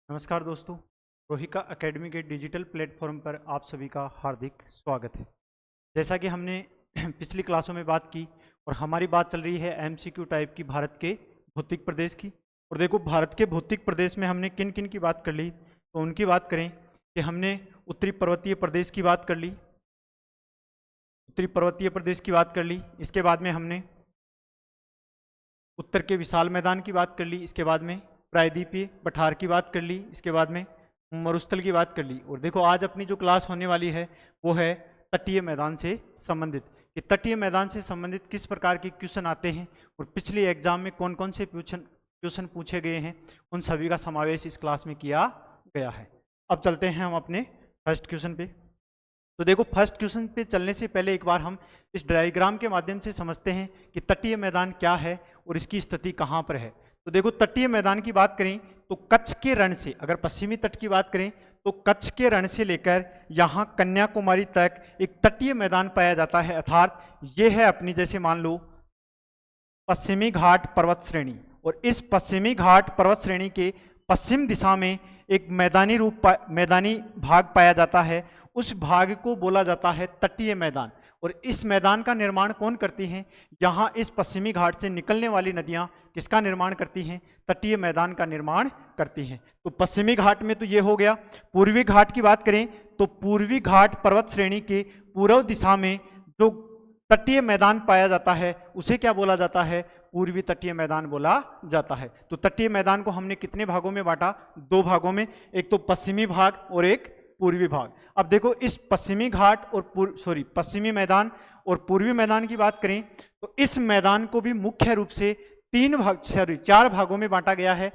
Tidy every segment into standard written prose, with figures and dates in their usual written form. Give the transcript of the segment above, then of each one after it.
नमस्कार दोस्तों, रोहिका एकेडमी के डिजिटल प्लेटफॉर्म पर आप सभी का हार्दिक स्वागत है। जैसा कि हमने पिछली क्लासों में बात की और हमारी बात चल रही है एमसीक्यू टाइप की भारत के भौतिक प्रदेश की। और देखो, भारत के भौतिक प्रदेश में हमने किन किन की बात कर ली, तो उनकी बात करें कि हमने उत्तरी पर्वतीय प्रदेश की बात कर ली, उत्तरी पर्वतीय प्रदेश की बात कर ली। इसके बाद में हमने उत्तर के विशाल मैदान की बात कर ली, इसके बाद में प्रायद्वीपीय पठार की बात कर ली, इसके बाद में मरुस्थल की बात कर ली। और देखो, आज अपनी जो क्लास होने वाली है वो है तटीय मैदान से संबंधित, कि तटीय मैदान से संबंधित किस प्रकार के क्वेश्चन आते हैं और पिछले एग्जाम में कौन कौन से क्वेश्चन पूछे गए हैं, उन सभी का समावेश इस क्लास में किया गया है। अब चलते हैं हम अपने फर्स्ट क्वेश्चन पे। तो देखो, फर्स्ट क्वेश्चन पे चलने से पहले एक बार हम इस डायग्राम के माध्यम से समझते हैं कि तटीय मैदान क्या है और इसकी स्थिति कहाँ पर है। तो देखो, तटीय मैदान की बात करें तो कच्छ के रण से, अगर पश्चिमी तट की बात करें तो कच्छ के रण से लेकर यहाँ कन्याकुमारी तक एक तटीय मैदान पाया जाता है। अर्थात ये है अपनी, जैसे मान लो, पश्चिमी घाट पर्वत श्रेणी, और इस पश्चिमी घाट पर्वत श्रेणी के पश्चिम दिशा में एक मैदानी भाग पाया जाता है। उस भाग को बोला जाता है तटीय मैदान। और इस मैदान का निर्माण कौन करती हैं? यहाँ इस पश्चिमी घाट से निकलने वाली नदियाँ किसका निर्माण करती हैं? तटीय मैदान का निर्माण करती हैं। तो पश्चिमी घाट में तो ये हो गया। पूर्वी घाट की बात करें तो पूर्वी घाट पर्वत श्रेणी के पूर्व दिशा में जो तटीय मैदान पाया जाता है उसे क्या बोला जाता है? पूर्वी तटीय मैदान बोला जाता है। तो तटीय मैदान को हमने कितने भागों में बांटा? दो भागों में, एक तो पश्चिमी भाग और एक पूर्वी भाग। अब देखो, इस पश्चिमी घाट और पश्चिमी मैदान और पूर्वी मैदान की बात करें तो इस मैदान को भी मुख्य रूप से चार भागों में बांटा गया है।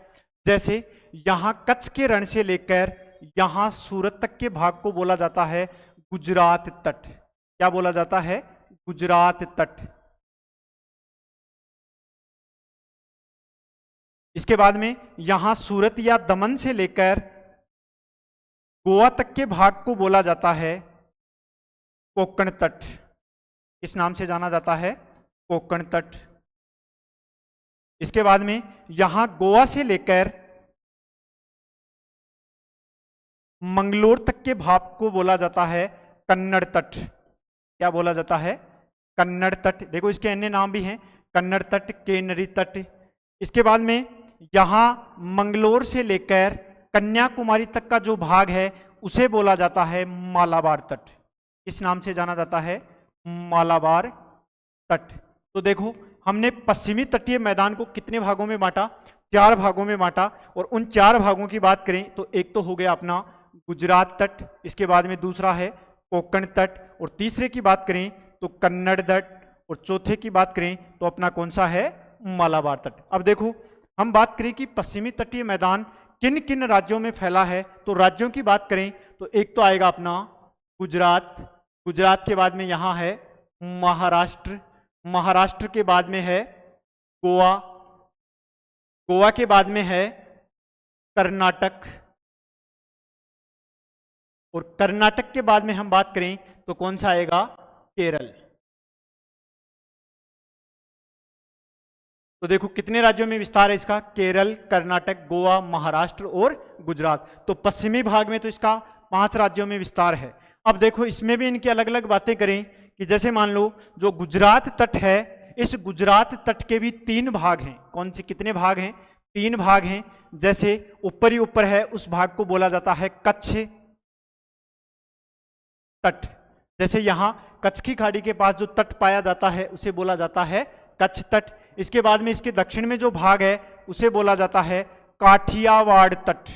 जैसे यहाँ कच्छ के रण से लेकर यहाँ सूरत तक के भाग को बोला जाता है गुजरात तट। क्या बोला जाता है? गुजरात तट। इसके बाद में यहाँ सूरत या दमन से लेकर गोवा तक के भाग को बोला जाता है कोंकण तट। इस नाम से जाना जाता है कोंकण तट। इसके बाद में यहां गोवा से लेकर मंगलोर तक के भाग को बोला जाता है कन्नड़ तट। क्या बोला जाता है? कन्नड़ तट। देखो, इसके अन्य नाम भी हैं, कन्नड़ तट, केनरी तट। इसके बाद में यहां मंगलोर से लेकर कन्याकुमारी तक का जो भाग है उसे बोला जाता है मालाबार तट। इस नाम से जाना जाता है मालाबार तट। तो देखो, हमने पश्चिमी तटीय मैदान को कितने भागों में बांटा? चार भागों में बांटा। और उन चार भागों की बात करें तो एक तो हो गया अपना गुजरात तट, इसके बाद में दूसरा है कोंकण तट, और तीसरे की बात करें तो कन्नड़ तट, और चौथे की बात करें तो अपना कौन सा है? मालाबार तट। अब देखो, हम बात करें कि पश्चिमी तटीय मैदान किन किन राज्यों में फैला है, तो राज्यों की बात करें तो एक तो आएगा अपना गुजरात, गुजरात के बाद में यहाँ है महाराष्ट्र, महाराष्ट्र के बाद में है गोवा, गोवा के बाद में है कर्नाटक, और कर्नाटक के बाद में हम बात करें तो कौन सा आएगा? केरल। तो देखो, कितने राज्यों में विस्तार है इसका? केरल, कर्नाटक, गोवा, महाराष्ट्र और गुजरात। तो पश्चिमी भाग में तो इसका 5 राज्यों में विस्तार है। अब देखो, इसमें भी इनकी अलग अलग बातें करें कि जैसे मान लो, जो गुजरात तट है, इस गुजरात तट के भी 3 भाग हैं। कौन से? कितने भाग हैं? 3 भाग हैं। जैसे ऊपर ही ऊपर है, उस भाग को बोला जाता है कच्छ तट। जैसे यहाँ कच्छ की खाड़ी के पास जो तट पाया जाता है उसे बोला जाता है कच्छ तट। इसके बाद में इसके दक्षिण में जो भाग है उसे बोला जाता है काठियावाड़ तट।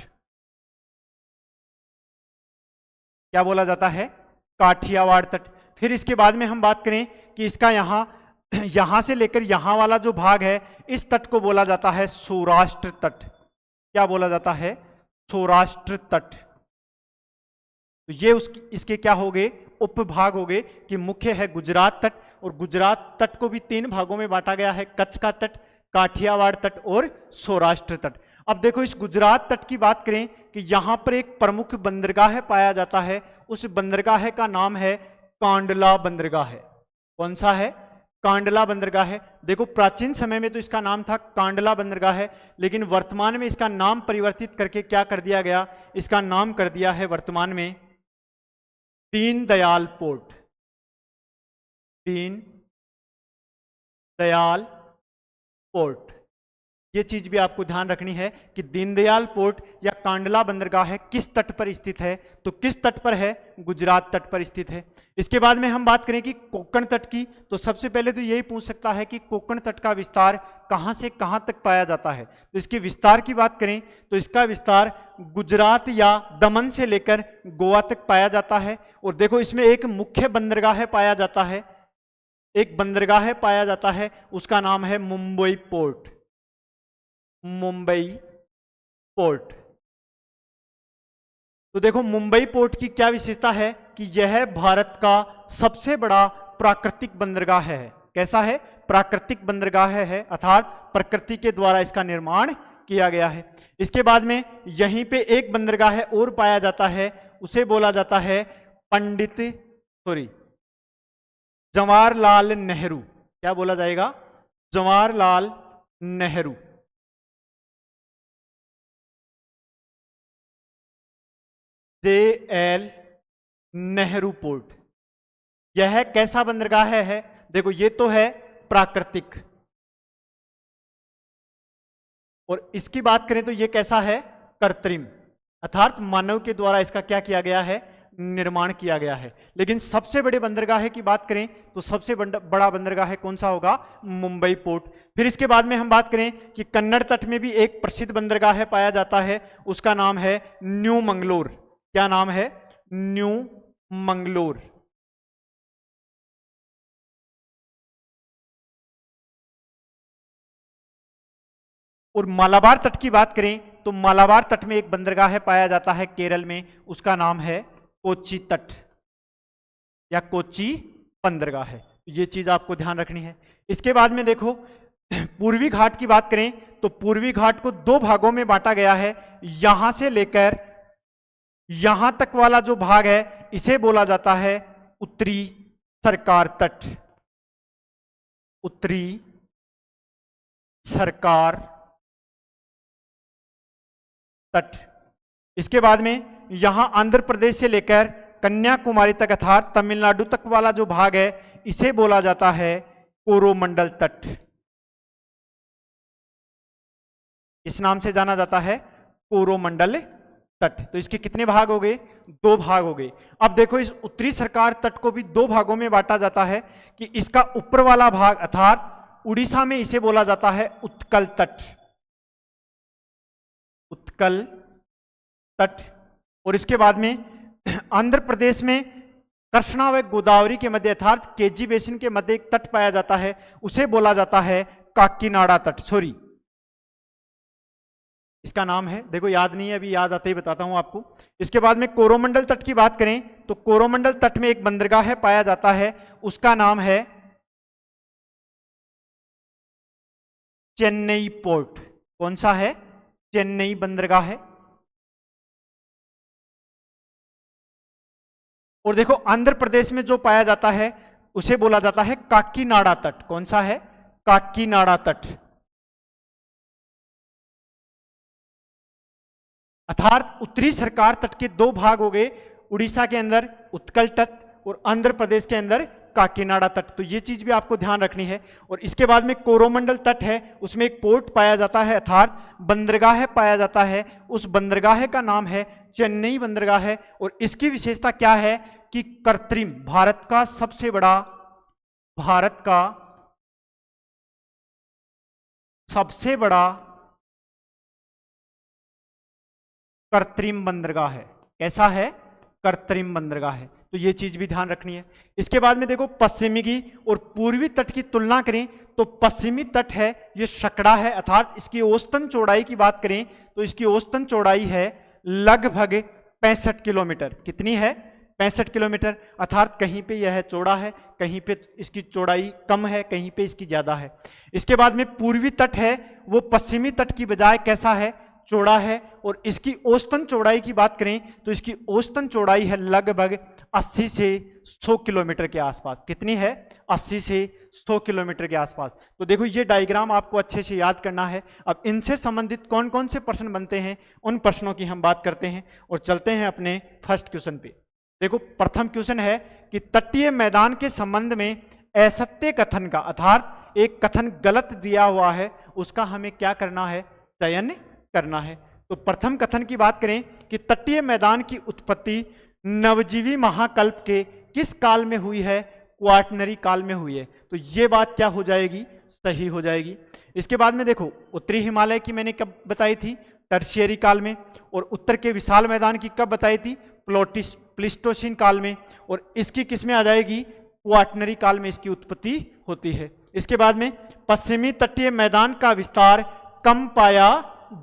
क्या बोला जाता है? काठियावाड़ तट। फिर इसके बाद में हम बात करें कि इसका यहां से लेकर यहां वाला जो भाग है, इस तट को बोला जाता है सौराष्ट्र तट। क्या बोला जाता है? सौराष्ट्र तट। तो ये इसके क्या हो गए? उपभाग हो गए, कि मुख्य है गुजरात तट, और गुजरात तट को भी 3 भागों में बांटा गया है, कच्छ का तट, काठियावाड़ तट और सौराष्ट्र तट। अब देखो, इस गुजरात तट की बात करें कि यहां पर एक प्रमुख बंदरगाह पाया जाता है। उस बंदरगाह का नाम है कांडला बंदरगाह। कौन सा है? कांडला बंदरगाह है। देखो प्राचीन समय में तो इसका नाम था कांडला बंदरगाह है, लेकिन वर्तमान में इसका नाम परिवर्तित करके क्या कर दिया गया, इसका नाम कर दिया है वर्तमान में दीनदयाल पोर्ट। दीनदयाल पोर्ट, ये चीज भी आपको ध्यान रखनी है कि दीनदयाल पोर्ट या कांडला बंदरगाह है किस तट पर स्थित है, तो किस तट पर है, गुजरात तट पर स्थित है। इसके बाद में हम बात करें कि कोंकण तट की, तो सबसे पहले तो यही पूछ सकता है कि कोंकण तट का विस्तार कहां से कहां तक पाया जाता है। तो इसके विस्तार की बात करें तो इसका विस्तार गुजरात या दमन से लेकर गोवा तक पाया जाता है। और देखो इसमें एक मुख्य बंदरगाह पाया जाता है, एक बंदरगाह पाया जाता है, उसका नाम है मुंबई पोर्ट। मुंबई पोर्ट। तो देखो मुंबई पोर्ट की क्या विशेषता है कि यह भारत का सबसे बड़ा प्राकृतिक बंदरगाह है। कैसा है, प्राकृतिक बंदरगाह है, अर्थात प्रकृति के द्वारा इसका निर्माण किया गया है। इसके बाद में यहीं पे एक बंदरगाह और पाया जाता है, उसे बोला जाता है जवाहरलाल नेहरू। क्या बोला जाएगा, जवाहरलाल नेहरू। JL Nehru port. यह कैसा बंदरगाह है, देखो ये तो है प्राकृतिक, और इसकी बात करें तो ये कैसा है, कृत्रिम, अर्थात मानव के द्वारा इसका क्या किया गया है, निर्माण किया गया है। लेकिन सबसे बड़े बंदरगाह की बात करें तो सबसे बड़ा बंदरगाह कौन सा होगा, मुंबई पोर्ट। फिर इसके बाद में हम बात करें कि कन्नड़ तट में भी एक प्रसिद्ध बंदरगाह पाया जाता है, उसका नाम है न्यू मंगलोर। क्या नाम है, न्यू मंगलोर। और मालाबार तट की बात करें तो मालाबार तट में एक बंदरगाह पाया जाता है केरल में, उसका नाम है कोच्चि तट या कोच्चि बंदरगाह है। ये चीज आपको ध्यान रखनी है। इसके बाद में देखो पूर्वी घाट की बात करें तो पूर्वी घाट को दो भागों में बांटा गया है। यहां से लेकर यहां तक वाला जो भाग है इसे बोला जाता है उत्तरी सरकार तट। उत्तरी सरकार तट। इसके बाद में यहां आंध्र प्रदेश से लेकर कन्याकुमारी तक अर्थात तमिलनाडु तक वाला जो भाग है इसे बोला जाता है कोरोमंडल तट। इस नाम से जाना जाता है कोरोमंडल तट। तो इसके कितने भाग हो गए, दो भाग हो गए। अब देखो इस उत्तरी सरकार तट को भी दो भागों में बांटा जाता है कि इसका ऊपर वाला भाग अर्थात उड़ीसा में इसे बोला जाता है उत्कल तट। उत्कल तट। और इसके बाद में आंध्र प्रदेश में कृष्णा व गोदावरी के मध्य अर्थात केजी बेसिन के मध्य एक तट पाया जाता है, उसे बोला जाता है काकीनाडा तट। इसका नाम है, देखो याद नहीं है, अभी याद आते ही बताता हूं आपको। इसके बाद में कोरोमंडल तट की बात करें तो कोरोमंडल तट में एक बंदरगाह पाया जाता है, उसका नाम है चेन्नई पोर्ट। कौन सा है, चेन्नई बंदरगाह है। और देखो आंध्र प्रदेश में जो पाया जाता है उसे बोला जाता है काकीनाडा तट। कौन सा है, काकीनाडा तट। अर्थात उत्तरी सरकार तट के दो भाग हो गए, उड़ीसा के अंदर उत्कल तट और आंध्र प्रदेश के अंदर काकीनाडा तट। तो ये चीज भी आपको ध्यान रखनी है। और इसके बाद में कोरोमंडल तट है, उसमें एक पोर्ट पाया जाता है अर्थात बंदरगाह पाया जाता है, उस बंदरगाह का नाम है चेन्नई बंदरगाह है। और इसकी विशेषता क्या है कि कृत्रिम, भारत का सबसे बड़ा कृत्रिम बंदरगाह है। कैसा है, कृत्रिम बंदरगाह है। तो ये चीज भी ध्यान रखनी है। इसके बाद में देखो पश्चिमी की और पूर्वी तट की तुलना करें तो पश्चिमी तट है ये सकड़ा है, अर्थात इसकी औसतन चौड़ाई की बात करें तो इसकी औसतन चौड़ाई है लगभग 65 किलोमीटर। कितनी है, 65 किलोमीटर। अर्थात कहीं पे यह चौड़ा है, कहीं पे इसकी चौड़ाई कम है, कहीं पे इसकी ज्यादा है। इसके बाद में पूर्वी तट है वो पश्चिमी तट की बजाय कैसा है, चौड़ा है और इसकी औसतन चौड़ाई की बात करें तो इसकी औसतन चौड़ाई है लगभग 80 से 100 किलोमीटर के आसपास। कितनी है? 80 से 100 किलोमीटर के आसपास। तो देखो ये डायग्राम आपको अच्छे से याद करना है। अब इनसे संबंधित कौन कौन से प्रश्न बनते हैं उन प्रश्नों की हम बात करते हैं और चलते हैं अपने फर्स्ट क्वेश्चन पे। देखो प्रथम क्वेश्चन है कि तटीय मैदान के संबंध में असत्य कथन का, अर्थात एक कथन गलत दिया हुआ है, उसका हमें क्या करना है? चयन करना है। तो प्रथम कथन की बात करें कि तटीय मैदान की उत्पत्ति नवजीवी महाकल्प के किस काल में हुई है? क्वाटरनरी काल में हुई है। तो ये बात क्या हो जाएगी? सही हो जाएगी। इसके बाद में देखो उत्तरी हिमालय की मैंने कब बताई थी? टर्शियरी काल में। और उत्तर के विशाल मैदान की कब बताई थी? प्लीस्टोसीन काल में। और इसकी किस में आ जाएगी? क्वाटरनरी काल में इसकी उत्पत्ति होती है। इसके बाद में पश्चिमी तटीय मैदान का विस्तार कम पाया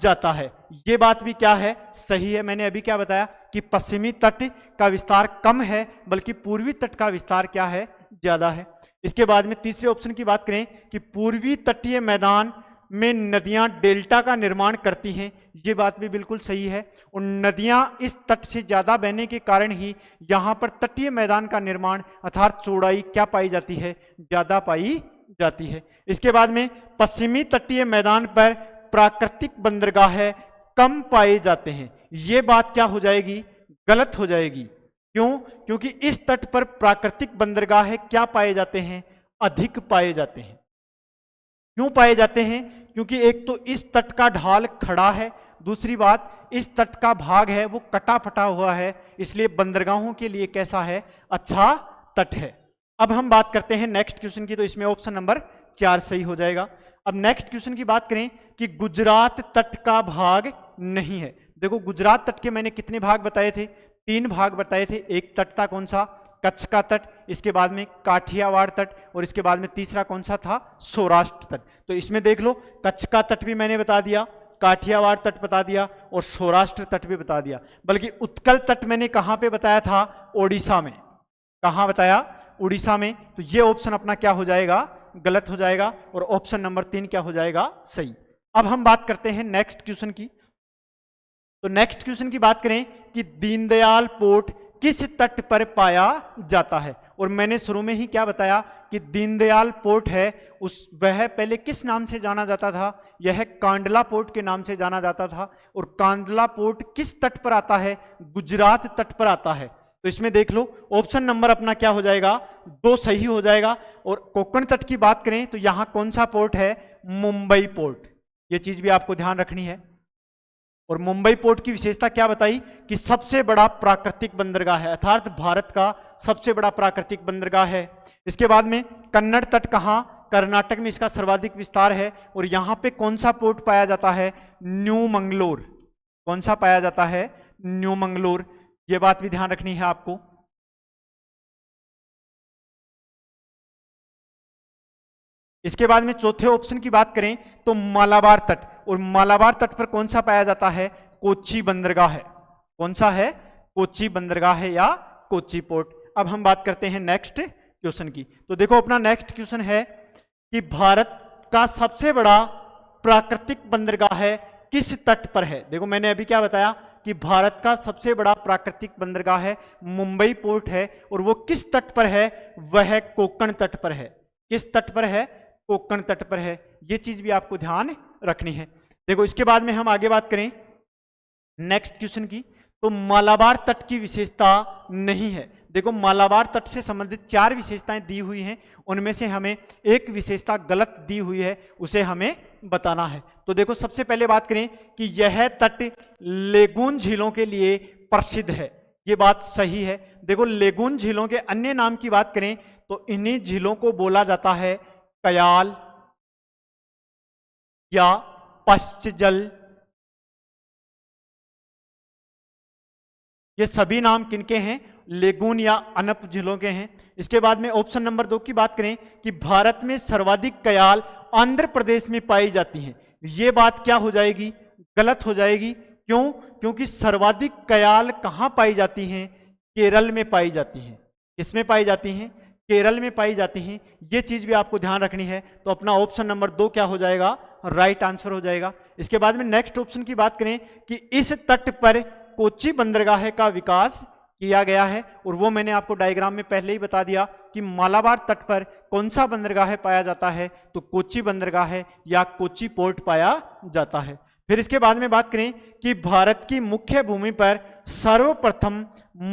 जाता है। ये बात भी क्या है? सही है। मैंने अभी क्या बताया कि पश्चिमी तट का विस्तार कम है, बल्कि पूर्वी तट का विस्तार क्या है? ज्यादा है। इसके बाद में तीसरे ऑप्शन की बात करें कि पूर्वी तटीय मैदान में नदियां डेल्टा का निर्माण करती हैं। ये बात भी बिल्कुल सही है। और नदियां इस तट से ज्यादा बहने के कारण ही यहां पर तटीय मैदान का निर्माण अर्थात चौड़ाई क्या पाई जाती है? ज्यादा पाई जाती है। इसके बाद में पश्चिमी तटीय मैदान पर प्राकृतिक बंदरगाहें कम पाए जाते हैं। ये बात क्या हो जाएगी? गलत हो जाएगी। क्यों? क्योंकि इस तट पर प्राकृतिक बंदरगाहें क्या पाए जाते हैं? अधिक पाए जाते हैं। क्यों पाए जाते हैं? क्योंकि एक तो इस तट का ढाल खड़ा है, दूसरी बात इस तट का भाग है वो कटा फटा हुआ है, इसलिए बंदरगाहों के लिए कैसा है? अच्छा तट है। अब हम बात करते हैं नेक्स्ट क्वेश्चन की। तो इसमें ऑप्शन नंबर 4 सही हो जाएगा। अब नेक्स्ट क्वेश्चन की बात करें कि गुजरात तट का भाग नहीं है। देखो गुजरात तट के मैंने कितने भाग बताए थे? 3 भाग बताए थे। एक तट था कौन सा? कच्छ का तट। इसके बाद में काठियावाड़ तट और इसके बाद में तीसरा कौन सा था? सौराष्ट्र तट। तो इसमें देख लो कच्छ का तट भी मैंने बता दिया, काठियावाड़ तट बता दिया और सौराष्ट्र तट भी बता दिया। बल्कि उत्कल तट मैंने कहां पे बताया था? ओडिशा में। कहां बताया? उड़ीसा में। तो ये ऑप्शन अपना क्या हो जाएगा? गलत हो जाएगा और ऑप्शन नंबर 3 क्या हो जाएगा? सही। अब हम बात करते हैं नेक्स्ट क्वेश्चन की। तो नेक्स्ट क्वेश्चन की बात करें कि दीनदयाल पोर्ट किस तट पर पाया जाता है? और मैंने शुरू में ही क्या बताया कि दीनदयाल पोर्ट है वह पहले किस नाम से जाना जाता था? यह कांडला पोर्ट के नाम से जाना जाता था। और कांडला पोर्ट किस तट पर आता है? गुजरात तट पर आता है। तो इसमें देख लो ऑप्शन नंबर अपना क्या हो जाएगा? 2 सही हो जाएगा। और कोंकण तट की बात करें तो यहां कौन सा पोर्ट है? मुंबई पोर्ट। ये चीज भी आपको ध्यान रखनी है। और मुंबई पोर्ट की विशेषता क्या बताई कि सबसे बड़ा प्राकृतिक बंदरगाह है, अर्थात भारत का सबसे बड़ा प्राकृतिक बंदरगाह है। इसके बाद में कन्नड़ तट कहां? कर्नाटक में इसका सर्वाधिक विस्तार है। और यहां पे कौन सा पोर्ट पाया जाता है? न्यू मंगलोर। कौन सा पाया जाता है? न्यू मंगलोर। ये बात भी ध्यान रखनी है आपको। इसके बाद में चौथे ऑप्शन की बात करें तो मालाबार तट। और मालाबार तट पर कौन सा पाया जाता है? कोच्चि बंदरगाह है। कौन सा है? कोच्चि बंदरगाह है या कोच्चि पोर्ट। अब हम बात करते हैं नेक्स्ट क्वेश्चन की। तो देखो अपना नेक्स्ट क्वेश्चन है कि भारत का सबसे बड़ा प्राकृतिक बंदरगाह है किस तट पर है? देखो मैंने अभी क्या बताया कि भारत का सबसे बड़ा प्राकृतिक बंदरगाह है मुंबई पोर्ट है। और वो किस तट पर है? वह कोंकण तट पर है। किस तट पर है? कोंकण तट पर है। ये चीज भी आपको ध्यान रखनी है। देखो इसके बाद में हम आगे बात करें नेक्स्ट क्वेश्चन की। तो मालाबार तट की विशेषता नहीं है। देखो मालाबार तट से संबंधित 4 विशेषताएं दी हुई हैं, उनमें से हमें एक विशेषता गलत दी हुई है, उसे हमें बताना है। तो देखो सबसे पहले बात करें कि यह तट लेगून झीलों के लिए प्रसिद्ध है। ये बात सही है। देखो लेगून झीलों के अन्य नाम की बात करें तो इन्हीं झीलों को बोला जाता है कयाल या पश्चजल। ये सभी नाम किनके हैं? लेगून या अनप झीलों के हैं। इसके बाद में ऑप्शन नंबर 2 की बात करें कि भारत में सर्वाधिक कयाल आंध्र प्रदेश में पाई जाती हैं। ये बात क्या हो जाएगी? गलत हो जाएगी। क्यों? क्योंकि सर्वाधिक कयाल कहां पाई जाती हैं? केरल में पाई जाती हैं। किसमें पाई जाती हैं? केरल में पाई जाती हैं। ये चीज भी आपको ध्यान रखनी है। तो अपना ऑप्शन नंबर 2 क्या हो जाएगा? राइट आंसर हो जाएगा। इसके बाद में नेक्स्ट ऑप्शन की बात करें कि इस तट पर कोच्चि बंदरगाह का विकास किया गया है, और वो मैंने आपको डायग्राम में पहले ही बता दिया कि मालाबार तट पर कौन सा बंदरगाह पाया जाता है, तो कोच्चि बंदरगाह या कोच्चि पोर्ट पाया जाता है। फिर इसके बाद में बात करें कि भारत की मुख्य भूमि पर सर्वप्रथम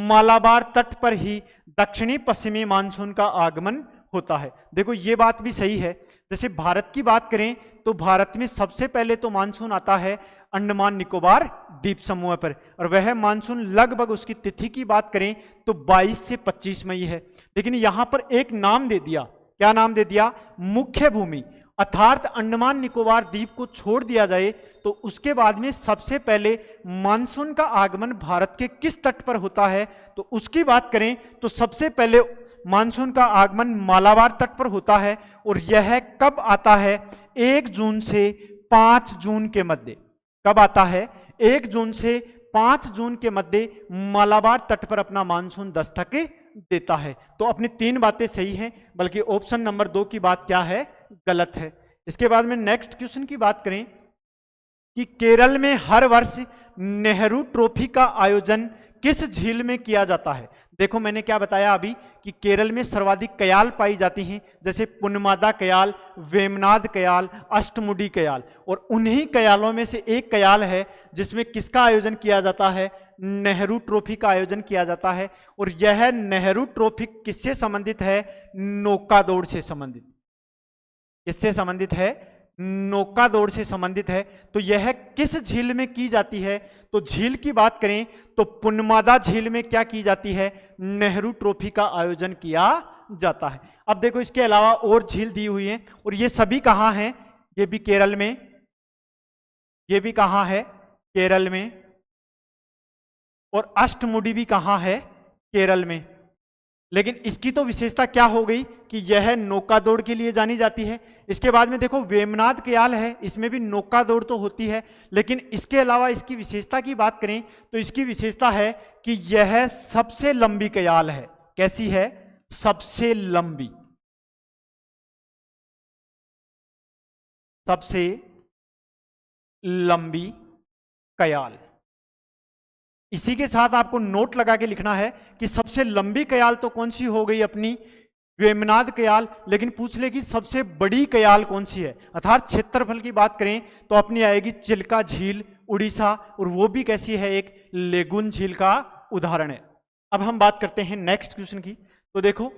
मालाबार तट पर ही दक्षिणी पश्चिमी मानसून का आगमन होता है। देखो ये बात भी सही है, जैसे भारत की बात करें तो भारत में सबसे पहले तो मानसून आता है अंडमान निकोबार द्वीप समूह पर, और वह मानसून लगभग उसकी तिथि की बात करें तो 22 से 25 मई है। लेकिन यहां पर एक नाम दे दिया, क्या नाम दे दिया, मुख्य भूमि, अर्थात अंडमान निकोबार द्वीप को छोड़ दिया जाए तो उसके बाद में सबसे पहले मानसून का आगमन भारत के किस तट पर होता है, तो उसकी बात करें तो सबसे पहले मानसून का आगमन मालाबार तट पर होता है, और यह कब आता है, 1 जून से 5 जून के मध्य। कब आता है, 1 जून से 5 जून के मध्य मालाबार तट पर अपना मानसून दस्तक देता है। तो अपनी 3 बातें सही हैं, बल्कि ऑप्शन नंबर 2 की बात क्या है, गलत है। इसके बाद में नेक्स्ट क्वेश्चन की बात करें कि केरल में हर वर्ष नेहरू ट्रॉफी का आयोजन किस झील में किया जाता है। देखो मैंने क्या बताया अभी कि केरल में सर्वाधिक कयाल पाई जाती हैं, जैसे पुनमादा कयाल, वेमनाद कयाल, अष्टमुडी कयाल, और उन्हीं कयालों में से एक कयाल है जिसमें किसका आयोजन किया जाता है, नेहरू ट्रॉफी का आयोजन किया जाता है। और यह नेहरू ट्रॉफी किससे संबंधित है, नौका दौड़ से संबंधित। किससे संबंधित है, नौका दौड़ से संबंधित है। तो यह किस झील में की जाती है, तो झील की बात करें तो पुनमादा झील में क्या की जाती है, नेहरू ट्रॉफी का आयोजन किया जाता है। अब देखो इसके अलावा और झील दी हुई है, और ये सभी कहां हैं, ये भी केरल में, ये भी कहां है, केरल में, और अष्टमुडी भी कहां है, केरल में। लेकिन इसकी तो विशेषता क्या हो गई कि यह नौका दौड़ के लिए जानी जाती है। इसके बाद में देखो वेमनाद कयाल है, इसमें भी नौका दौड़ तो होती है, लेकिन इसके अलावा इसकी विशेषता की बात करें तो इसकी विशेषता है कि यह सबसे लंबी कयाल है। कैसी है, सबसे लंबी, सबसे लंबी कयाल। इसी के साथ आपको नोट लगा के लिखना है कि सबसे लंबी कयाल तो कौन सी हो गई अपनी, वेमनाद कयाल, लेकिन पूछ ले कि सबसे बड़ी कयाल कौन सी है, अर्थात क्षेत्रफल की बात करें तो अपनी आएगी चिल्का झील, उड़ीसा, और वो भी कैसी है, एक लेगुन झील का उदाहरण है। अब हम बात करते हैं नेक्स्ट क्वेश्चन की। तो देखो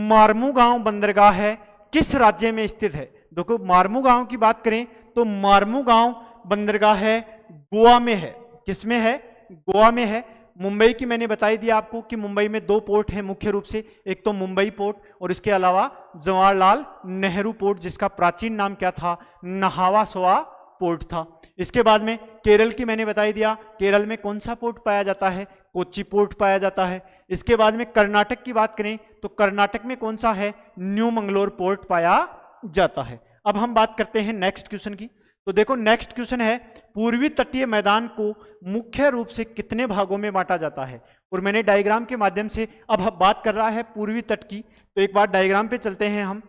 मार्मुगांव बंदरगाह है किस राज्य में स्थित है। देखो मार्मुगांव की बात करें तो मार्मुगांव बंदरगाह है गोवा में है। किसमें है, गोवा में है। मुंबई की मैंने बताई दिया आपको कि मुंबई में 2 पोर्ट हैं मुख्य रूप से, एक तो मुंबई पोर्ट और इसके अलावा जवाहरलाल नेहरू पोर्ट, जिसका प्राचीन नाम क्या था, नहावा सोआ पोर्ट था। इसके बाद में केरल की मैंने बताई दिया, केरल में कौन सा पोर्ट पाया जाता है, कोच्चि पोर्ट पाया जाता है। इसके बाद में कर्नाटक की बात करें तो कर्नाटक में कौन सा है, न्यू मंगलोर पोर्ट पाया जाता है। अब हम बात करते हैं नेक्स्ट क्वेश्चन की। तो देखो नेक्स्ट क्वेश्चन है पूर्वी तटीय मैदान को मुख्य रूप से कितने भागों में बांटा जाता है, और मैंने डायग्राम के माध्यम से, अब बात कर रहा है पूर्वी तट की, तो एक बार डायग्राम पे चलते हैं हम।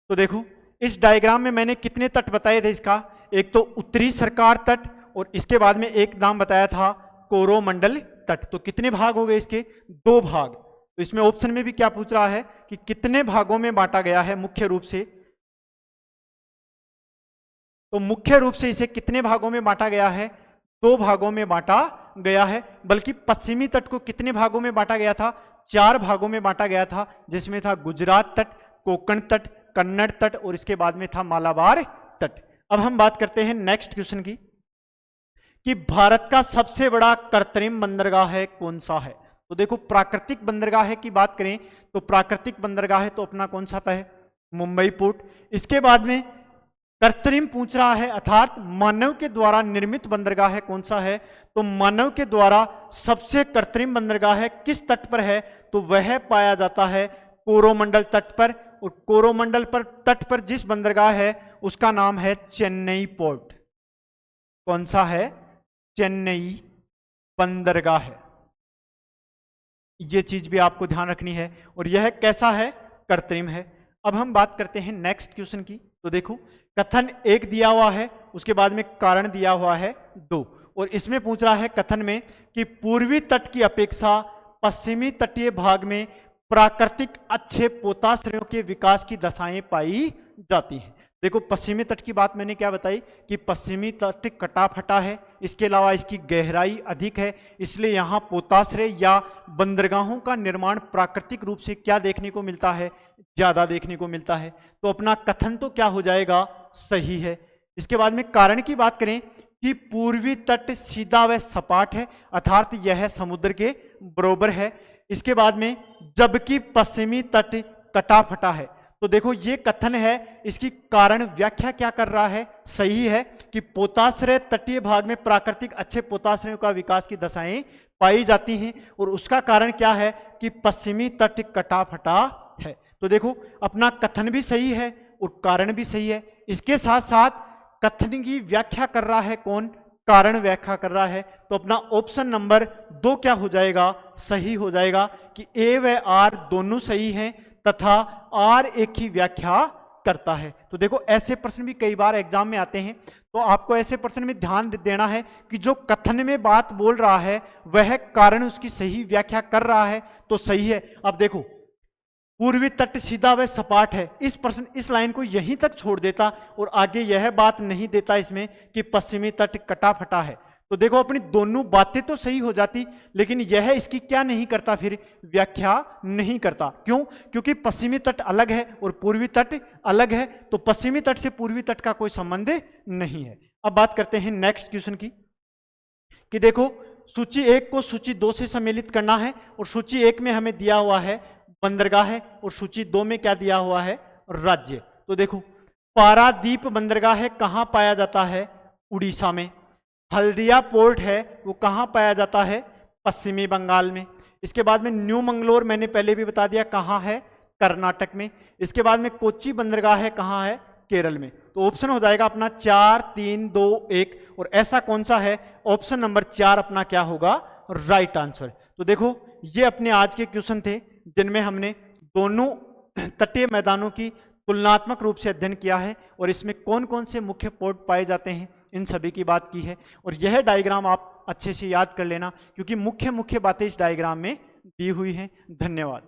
तो देखो इस डायग्राम में मैंने कितने तट बताए थे इसका, एक तो उत्तरी सरकार तट, और इसके बाद में एक नाम बताया था कोरोमंडल तट। तो कितने भाग हो गए इसके, 2 भाग। तो इसमें ऑप्शन में भी क्या पूछ रहा है कि कितने भागों में बांटा गया है मुख्य रूप से, तो मुख्य रूप से इसे कितने भागों में बांटा गया है, 2 भागों में बांटा गया है। बल्कि पश्चिमी तट को कितने भागों में बांटा गया था, 4 भागों में बांटा गया था, जिसमें था गुजरात तट, कोंकण तट, कन्नड़ तट, और इसके बाद में था मालाबार तट। अब हम बात करते हैं नेक्स्ट क्वेश्चन की कि भारत का सबसे बड़ा कृत्रिम बंदरगाह है कौन सा है। तो देखो प्राकृतिक बंदरगाह की बात करें तो प्राकृतिक बंदरगाह तो अपना कौन सा है, मुंबई पोर्ट। इसके बाद में कृत्रिम पूछ रहा है, अर्थात मानव के द्वारा निर्मित बंदरगाह कौन सा है, तो मानव के द्वारा सबसे कृत्रिम बंदरगाह किस तट पर है, तो वह पाया जाता है कोरोमंडल तट पर। और कोरोमंडल पर तट पर जिस बंदरगाह है उसका नाम है चेन्नई पोर्ट। कौन सा है, चेन्नई बंदरगाह है। ये चीज भी आपको ध्यान रखनी है। और यह कैसा है, कृत्रिम है। अब हम बात करते हैं नेक्स्ट क्वेश्चन की। तो देखो कथन 1 दिया हुआ है, उसके बाद में कारण दिया हुआ है 2, और इसमें पूछ रहा है कथन में कि पूर्वी तट की अपेक्षा पश्चिमी तटीय भाग में प्राकृतिक अच्छे पोताश्रयों के विकास की दशाएं पाई जाती हैं। देखो पश्चिमी तट की बात मैंने क्या बताई कि पश्चिमी तट कटा फटा है, इसके अलावा इसकी गहराई अधिक है, इसलिए यहाँ पोताश्रय या बंदरगाहों का निर्माण प्राकृतिक रूप से क्या देखने को मिलता है, ज्यादा देखने को मिलता है। तो अपना कथन तो क्या हो जाएगा, सही है। इसके बाद में कारण की बात करें कि पूर्वी तट सीधा व सपाट है, अर्थात यह समुद्र के बराबर है। इसके बाद में जबकि पश्चिमी तट कटा फटा है। तो देखो ये कथन है, इसकी कारण व्याख्या क्या कर रहा है, सही है कि पोताश्रय तटीय भाग में प्राकृतिक अच्छे पोताश्रयों का विकास की दशाएं पाई जाती हैं, और उसका कारण क्या है कि पश्चिमी तट कटा फटा है। तो देखो अपना कथन भी सही है और कारण भी सही है। इसके साथ साथ कथन की व्याख्या कर रहा है कौन, कारण व्याख्या कर रहा है। तो अपना ऑप्शन नंबर 2 क्या हो जाएगा, सही हो जाएगा कि ए व आर दोनों सही हैं तथा आर एक ही व्याख्या करता है। तो देखो ऐसे प्रश्न भी कई बार एग्जाम में आते हैं, तो आपको ऐसे प्रश्न में ध्यान देना है कि जो कथन में बात बोल रहा है वह कारण उसकी सही व्याख्या कर रहा है तो सही है। अब देखो पूर्वी तट सीधा व सपाट है, इस प्रश्न इस लाइन को यहीं तक छोड़ देता और आगे यह बात नहीं देता इसमें कि पश्चिमी तट कटा फटा है। तो देखो अपनी दोनों बातें तो सही हो जाती, लेकिन यह इसकी क्या नहीं करता, फिर व्याख्या नहीं करता। क्यों? क्योंकि पश्चिमी तट अलग है और पूर्वी तट अलग है, तो पश्चिमी तट से पूर्वी तट का कोई संबंध नहीं है। अब बात करते हैं नेक्स्ट क्वेश्चन की कि देखो सूची 1 को सूची 2 से सम्मिलित करना है, और सूची 1 में हमें दिया हुआ है बंदरगाह है, और सूची 2 में क्या दिया हुआ है, राज्य। तो देखो पारादीप बंदरगाह है, कहाँ पाया जाता है, उड़ीसा में। हल्दिया पोर्ट है वो कहाँ पाया जाता है, पश्चिमी बंगाल में। इसके बाद में न्यू मंगलोर मैंने पहले भी बता दिया कहाँ है, कर्नाटक में। इसके बाद में कोच्चि बंदरगाह है, कहाँ है, केरल में। तो ऑप्शन हो जाएगा अपना 4 3 2 1, और ऐसा कौन सा है, ऑप्शन नंबर 4 अपना क्या होगा, राइट आंसर। तो देखो ये अपने आज के क्वेश्चन थे जिनमें हमने दोनों तटीय मैदानों की तुलनात्मक रूप से अध्ययन किया है, और इसमें कौन कौन से मुख्य पोर्ट पाए जाते हैं इन सभी की बात की है। और यह डायग्राम आप अच्छे से याद कर लेना, क्योंकि मुख्य बातें इस डायग्राम में दी हुई हैं। धन्यवाद।